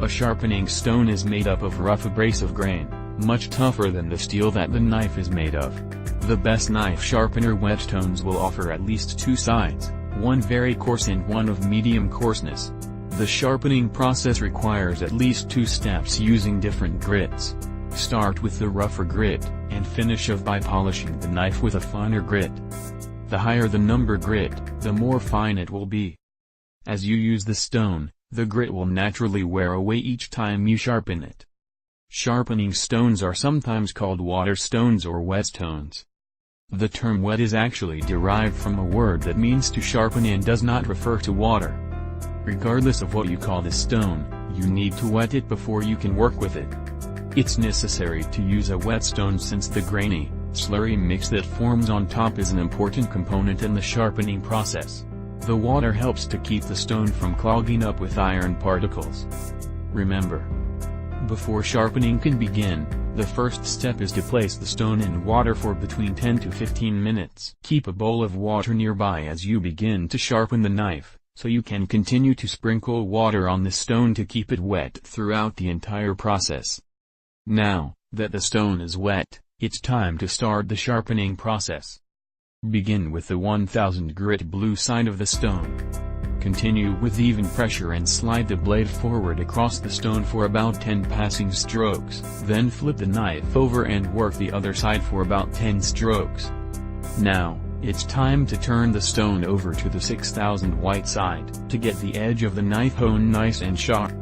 A sharpening stone is made up of rough abrasive grain, much tougher than the steel that the knife is made of. The best knife sharpener whetstones will offer at least two sides, one very coarse and one of medium coarseness. The sharpening process requires at least two steps using different grits. Start with the rougher grit, and finish off by polishing the knife with a finer grit. The higher the number grit, the more fine it will be. As you use the stone, the grit will naturally wear away each time you sharpen it. Sharpening stones are sometimes called water stones or whetstones. The term whet is actually derived from a word that means to sharpen and does not refer to water. Regardless of what you call the stone, you need to wet it before you can work with it. It's necessary to use a whetstone since the grainy, slurry mix that forms on top is an important component in the sharpening process. The water helps to keep the stone from clogging up with iron particles. Remember, before sharpening can begin, the first step is to place the stone in water for between 10 to 15 minutes. Keep a bowl of water nearby as you begin to sharpen the knife, so you can continue to sprinkle water on the stone to keep it wet throughout the entire process. Now, that the stone is wet, it's time to start the sharpening process. Begin with the 1000 grit blue side of the stone. Continue with even pressure and slide the blade forward across the stone for about 10 passing strokes. Then flip the knife over and work the other side for about 10 strokes. Now, it's time to turn the stone over to the 6000 white side to get the edge of the knife honed nice and sharp.